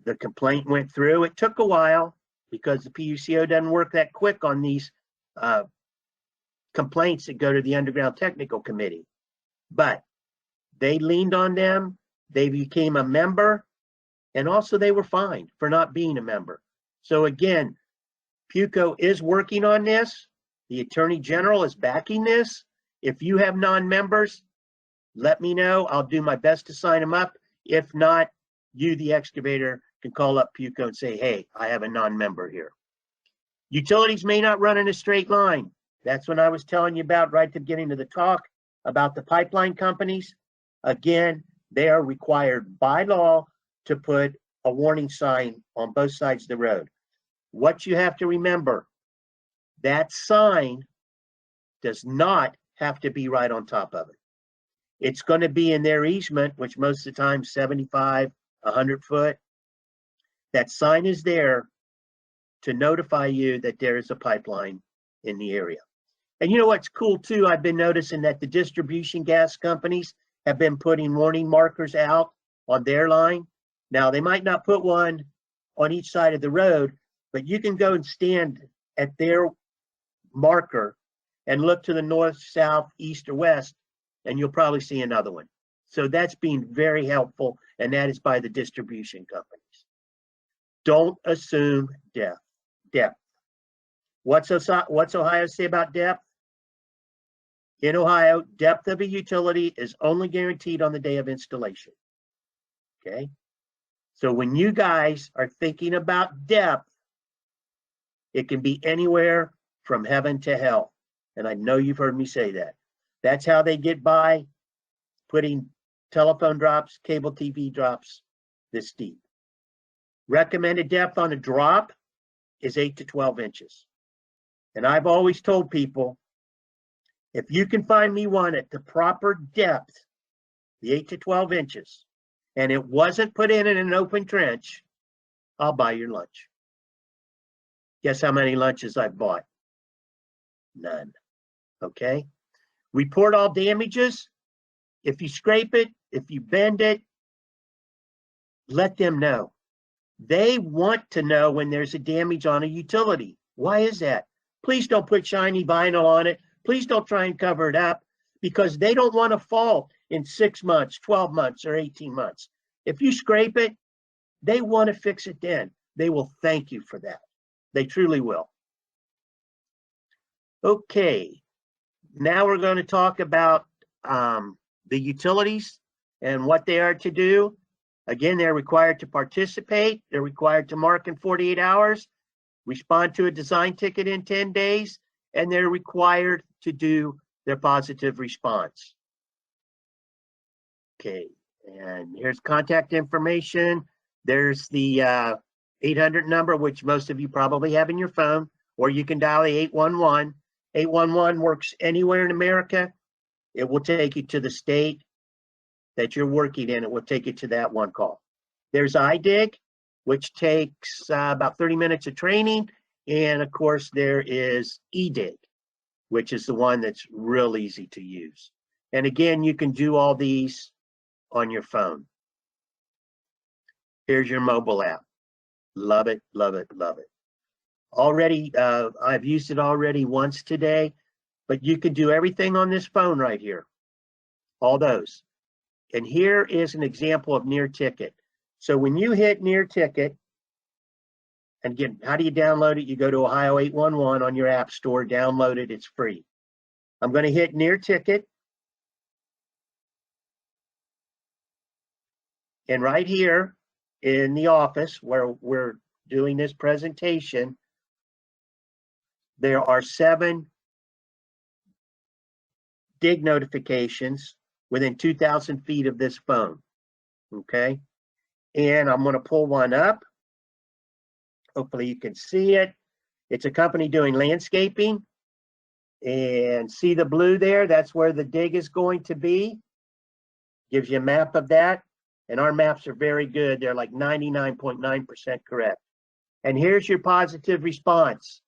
the complaint went through. It took a while because the PUCO doesn't work that quick on these complaints that go to the Underground Technical Committee. But they leaned on them. They became a member, and also they were fined for not being a member. So again, PUCO is working on this. The Attorney General is backing this. If you have non-members, let me know. I'll do my best to sign them up. If not, you, the excavator, can call up PUCO and say, hey, I have a non-member here. Utilities may not run in a straight line. That's what I was telling you about right at the beginning of the talk about the pipeline companies. Again, they are required by law to put a warning sign on both sides of the road. What you have to remember, that sign does not have to be right on top of it. It's going to be in their easement, which most of the time 75, 100 foot. That sign is there to notify you that there is a pipeline in the area. And you know what's cool too? I've been noticing that the distribution gas companies have been putting warning markers out on their line. Now, they might not put one on each side of the road, but you can go and stand at their marker and look to the north, south, east, or west, and you'll probably see another one. So that's being very helpful, and that is by the distribution companies. Don't assume depth. What's Ohio say about depth? In Ohio, depth of a utility is only guaranteed on the day of installation. Okay? So when you guys are thinking about depth, it can be anywhere from heaven to hell. And I know you've heard me say that. That's how they get by putting telephone drops, cable TV drops this deep. Recommended depth on a drop is 8 to 12 inches. And I've always told people, if you can find me one at the proper depth, the 8 to 12 inches, and it wasn't put in an open trench, I'll buy your lunch. Guess how many lunches I've bought? None. Okay? Report all damages. If you scrape it, if you bend it, let them know. They want to know when there's a damage on a utility. Why is that? Please don't put shiny vinyl on it. Please don't try and cover it up, because they don't want to fault in 6 months, 12 months, or 18 months. If you scrape it, they want to fix it then. They will thank you for that. They truly will. Okay, now we're going to talk about the utilities and what they are to do. Again, they're required to participate. They're required to mark in 48 hours, respond to a design ticket in 10 days, and they're required to do their positive response. Okay, and here's contact information. There's the 800 number, which most of you probably have in your phone, or you can dial the 811. 811 works anywhere in America. It will take you to the state that you're working in. It will take you to that one call. There's iDig, which takes about 30 minutes of training. And of course, there is eDig, which is the one that's real easy to use. And again, you can do all these on your phone. Here's your mobile app. Love it, love it, love it. Already, I've used it already once today, but you can do everything on this phone right here. All those. And here is an example of near ticket. So when you hit near ticket, and again, how do you download it? You go to Ohio 811 on your app store, download it, it's free. I'm going to hit near ticket. And right here in the office where we're doing this presentation, there are 7 dig notifications within 2,000 feet of this phone. Okay. And I'm going to pull one up. Hopefully you can see it. It's a company doing landscaping. And see the blue there? That's where the dig is going to be. Gives you a map of that. And our maps are very good. They're like 99.9% correct. And here's your positive response.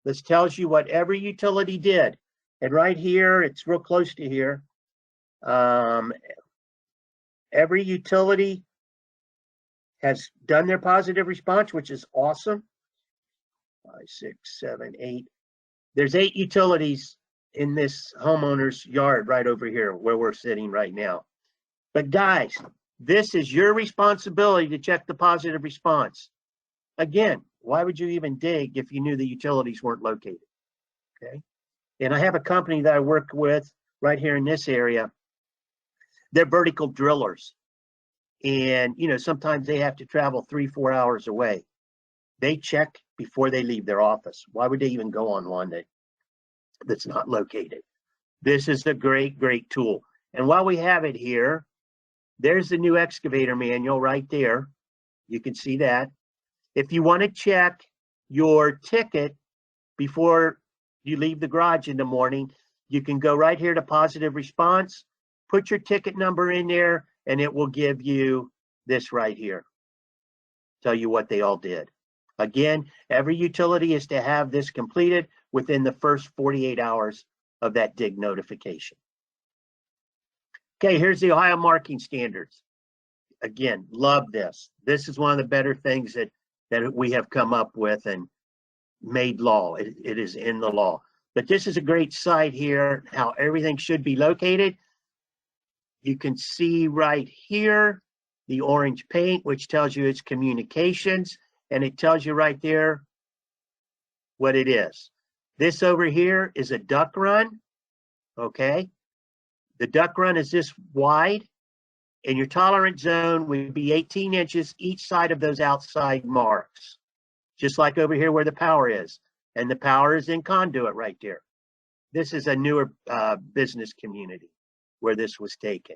This tells you what every utility did. And right here, it's real close to here. Every utility has done their positive response, which is awesome. 5, 6, 7, 8. There's 8 utilities in this homeowner's yard right over here where we're sitting right now. But guys, this is your responsibility to check the positive response. Again, why would you even dig if you knew the utilities weren't located? Okay. And I have a company that I work with right here in this area. They're vertical drillers. And, you know, sometimes they have to travel 3-4 hours away. They check before they leave their office. Why would they even go on one that's not located? This is a great, great tool. And while we have it here, there's the new excavator manual right there. You can see that. If you want to check your ticket before you leave the garage in the morning, you can go right here to positive response, put your ticket number in there, and it will give you this right here. Tell you what they all did. Again, every utility is to have this completed within the first 48 hours of that dig notification. Okay, here's the Ohio marking standards. Again, love this. This is one of the better things that we have come up with and made law. It is in the law. But this is a great site here, how everything should be located. You can see right here the orange paint, which tells you it's communications, and it tells you right there what it is. This over here is a duck run, okay? The duck run is this wide, and your tolerant zone would be 18 inches each side of those outside marks, just like over here where the power is. And the power is in conduit right there. This is a newer business community where this was taken.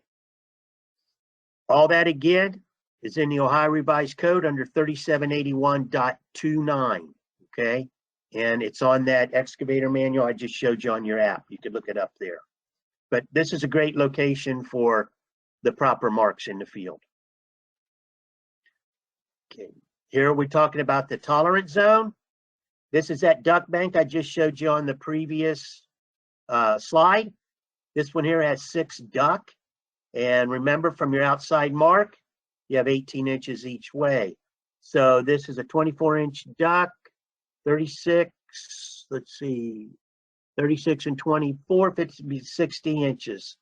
All that again is in the Ohio Revised Code under 3781.29, okay? And it's on that excavator manual I just showed you on your app. You could look it up there. But this is a great location for the proper marks in the field. Okay, here we're talking about the tolerance zone. This is that duck bank I just showed you on the previous slide. This one here has 6 duck. And remember, from your outside mark, you have 18 inches each way. So this is a 24-inch duck, 36, let's see, 36 and 24, 60 inches.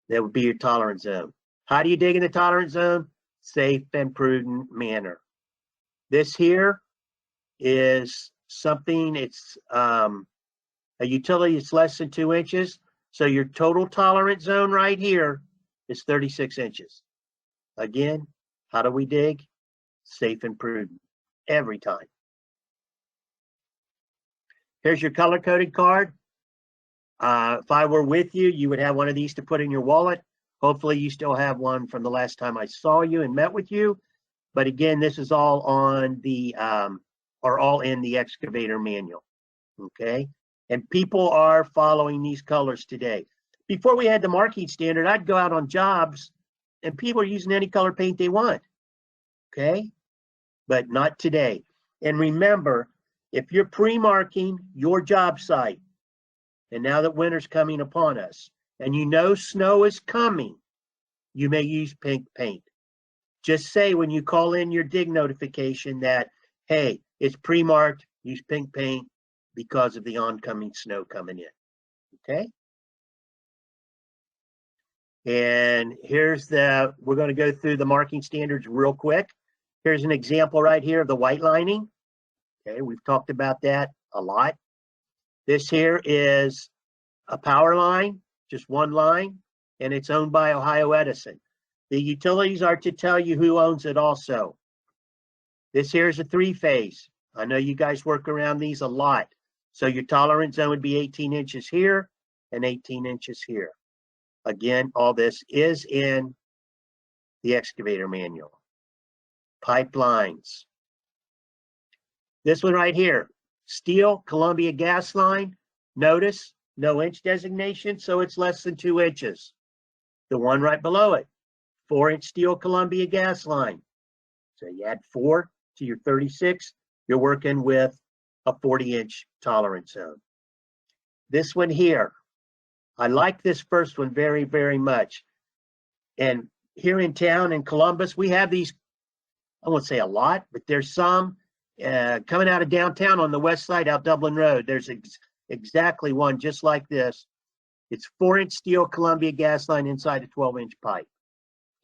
That would be your tolerance zone. How do you dig in the tolerance zone? Safe and prudent manner. This here is something, it's a utility that's less than 2 inches. So your total tolerance zone right here is 36 inches. Again, how do we dig? Safe and prudent, every time. Here's your color-coded card. If I were with you, you would have one of these to put in your wallet. Hopefully you still have one from the last time I saw you and met with you. But again, this is all on the, or all in the excavator manual, okay? And people are following these colors today. Before we had the marking standard, I'd go out on jobs and people are using any color paint they want, okay? But not today. And remember, if you're pre-marking your job site, and now that winter's coming upon us, and you know snow is coming, you may use pink paint. Just say when you call in your dig notification that, hey, it's pre-marked, use pink paint because of the oncoming snow coming in, okay? And here's we're going to go through the marking standards real quick. Here's an example right here of the white lining. Okay, we've talked about that a lot. This here is a power line, just one line, and it's owned by Ohio Edison. The utilities are to tell you who owns it also. This here is a 3-phase. I know you guys work around these a lot. So your tolerance zone would be 18 inches here and 18 inches here. Again, all this is in the excavator manual. Pipelines. This one right here, steel Columbia gas line. Notice no inch designation, so it's less than 2 inches. The one right below it, 4-inch steel Columbia gas line. So you add 4 to your 36, you're working with a 40-inch tolerance zone. This one here, I like this first one very, very much. And here in town in Columbus, we have these, I won't say a lot, but there's some coming out of downtown on the west side out Dublin Road. There's exactly one just like this. It's 4-inch steel Columbia gas line inside a 12-inch pipe.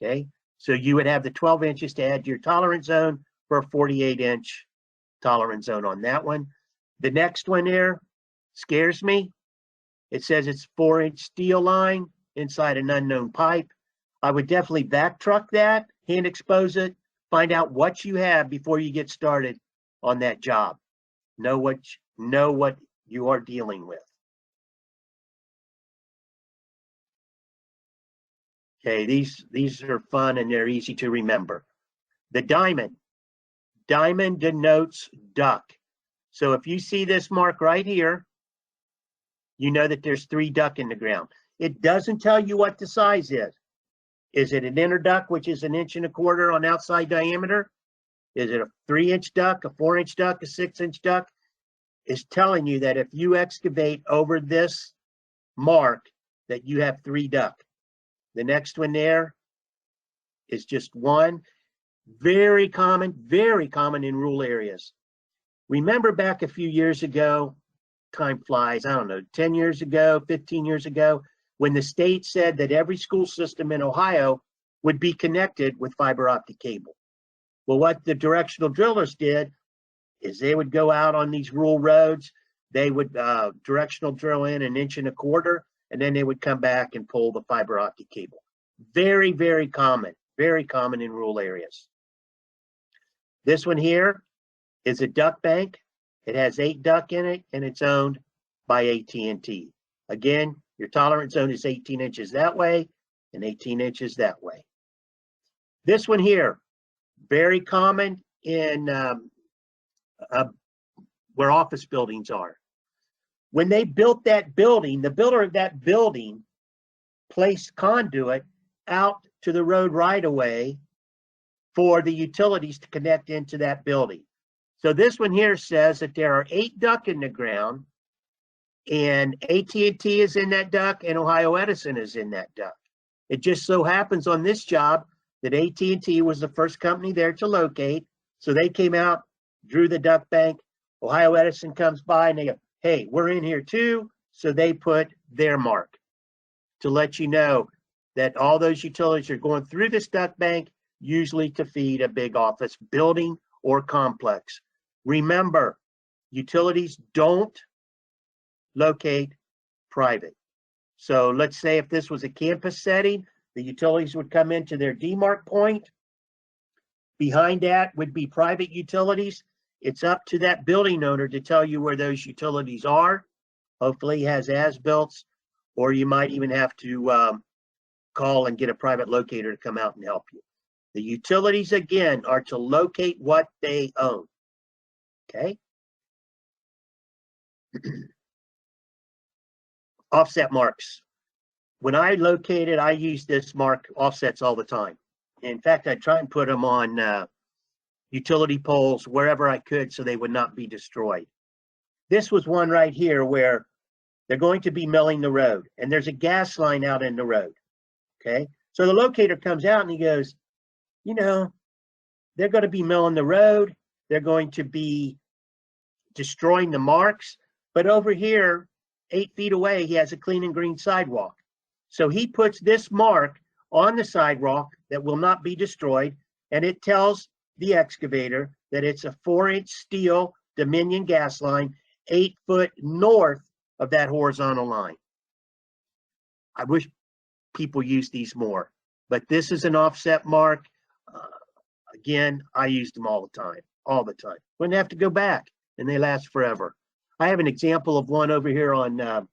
Okay, so you would have the 12 inches to add to your tolerance zone for a 48-inch tolerance zone on that one. The next one there scares me. It says it's 4-inch steel line inside an unknown pipe. I would definitely back truck that, hand expose it, find out what you have before you get started on that job. Know what you are dealing with. Okay, these are fun and they're easy to remember. The diamond denotes duck. So if you see this mark right here, you know that there's 3 duck in the ground. It doesn't tell you what the size is. Is it an inner duck, which is 1 1/4 inch on outside diameter? Is it a 3-inch duck, a 4-inch duck, a 6-inch duck? It's telling you that if you excavate over this mark, that you have 3 duck. The next one there is just 1. Very common in rural areas. Remember back a few years ago, time flies, I don't know, 10 years ago, 15 years ago, when the state said that every school system in Ohio would be connected with fiber optic cable. Well, what the directional drillers did is they would go out on these rural roads, they would directional drill in 1 1/4 inch, and then they would come back and pull the fiber optic cable. Very, very common in rural areas. This one here is a duck bank. It has 8 duck in it, and it's owned by AT&T. Again, your tolerance zone is 18 inches that way and 18 inches that way. This one here, very common in where office buildings are. When they built that building, the builder of that building placed conduit out to the road right away for the utilities to connect into that building. So this one here says that there are 8 duck in the ground, and AT&T is in that duck, and Ohio Edison is in that duck. It just so happens on this job that AT&T was the first company there to locate, so they came out, drew the duck bank. Ohio Edison comes by and they go, hey, we're in here too, so they put their mark to let you know that all those utilities are going through this duck bank, usually to feed a big office building or complex. Remember, utilities don't locate private. So let's say if this was a campus setting, the utilities would come into their demarc point. Behind that would be private utilities. It's up to that building owner to tell you where those utilities are. Hopefully he has as-built, or you might even have to call and get a private locator to come out and help you. The utilities, again, are to locate what they own. Okay? Offset marks. When I located, I use this mark offsets all the time. In fact, I try and put them on utility poles wherever I could so they would not be destroyed. This was one right here where they're going to be milling the road, and there's a gas line out in the road. Okay, so the locator comes out and he goes, you know, they're going to be milling the road, they're going to be destroying the marks, but over here 8 feet away he has a clean and green sidewalk. So he puts this mark on the sidewalk that will not be destroyed, and it tells the excavator that it's a 4-inch steel Dominion gas line 8 foot north of that horizontal line. I wish people use these more, but this is an offset mark. Again, I use them all the time. Wouldn't have to go back, and they last forever. I have an example of one over here on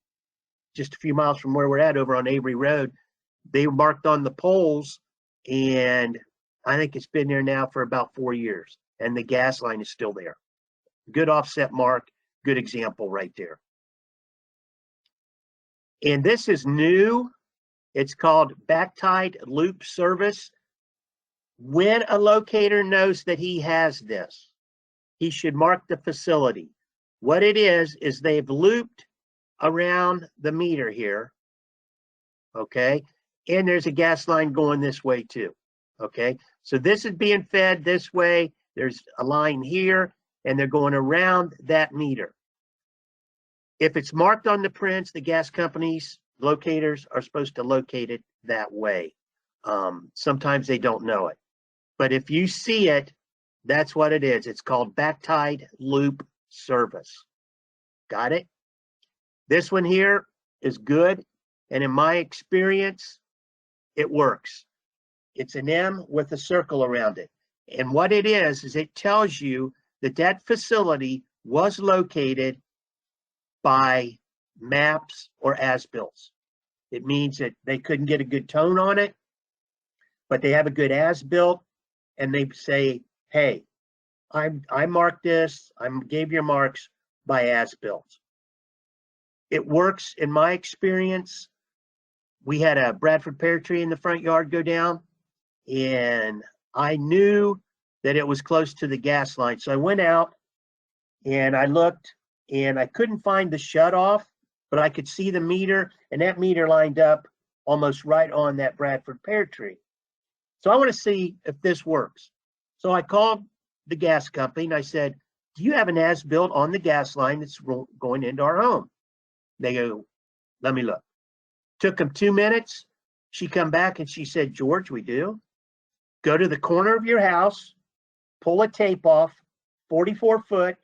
just a few miles from where we're at, over on Avery Road. They marked on the poles, and I think it's been there now for about 4 years, and the gas line is still there. Good offset mark, good example right there. And this is new. It's called back-tied loop service. When a locator knows that he has this, he should mark the facility. What it is they've looped around the meter here, okay? And there's a gas line going this way too, okay? So this is being fed this way. There's a line here, and they're going around that meter. If it's marked on the prints, the gas companies, locators are supposed to locate it that way. Sometimes they don't know it. But if you see it, that's what it is. It's called back-tied loop service. Got it? This one here is good. And in my experience, it works. It's an M with a circle around it. And what it is it tells you that that facility was located by maps or as-bills. It means that they couldn't get a good tone on it, but they have a good as-built, and they say, hey, I marked this, I gave your marks by as-built. It works in my experience. We had a Bradford pear tree in the front yard go down, and I knew that it was close to the gas line. So I went out and I looked, and I couldn't find the shutoff, but I could see the meter, and that meter lined up almost right on that Bradford pear tree. So I want to see if this works. So I called the gas company and I said, do you have an as-built on the gas line that's going into our home? They go, let me look. Took them 2 minutes. She come back and she said, George, we do. Go to the corner of your house, pull a tape off, 44 foot,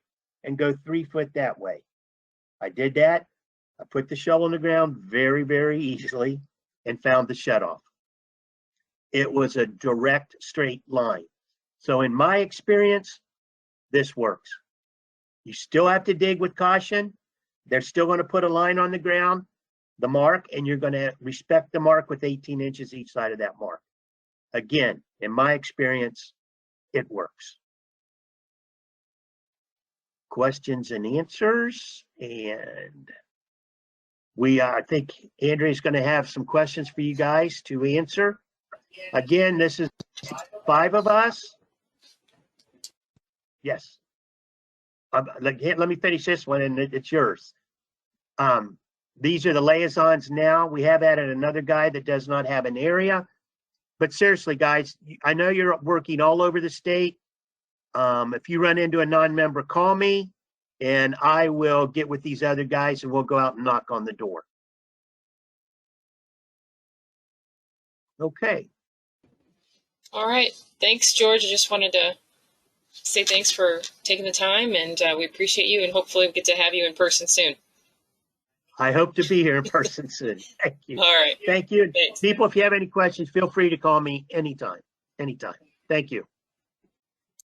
and go 3 foot that way. I did that. I put the shovel in the ground very, very easily and found the shutoff. It was a direct straight line. So in my experience, this works. You still have to dig with caution. They're still going to put a line on the ground, the mark, and you're going to respect the mark with 18 inches each side of that mark. Again, in my experience, it works. Questions and answers, and I think Andrea's going to have some questions for you guys to answer. Again, this is 5 of us. Yes. Let me finish this one, and it's yours. These are the liaisons now. We have added another guy that does not have an area. But seriously, guys, I know you're working all over the state. If you run into a non-member, call me, and I will get with these other guys, and we'll go out and knock on the door. Okay. All right. Thanks, George. I just wanted to say thanks for taking the time, and we appreciate you, and hopefully we get to have you in person soon. I hope to be here in person soon. Thank you. All right. Thank you. Thanks. People, if you have any questions, feel free to call me anytime. Anytime. Thank you.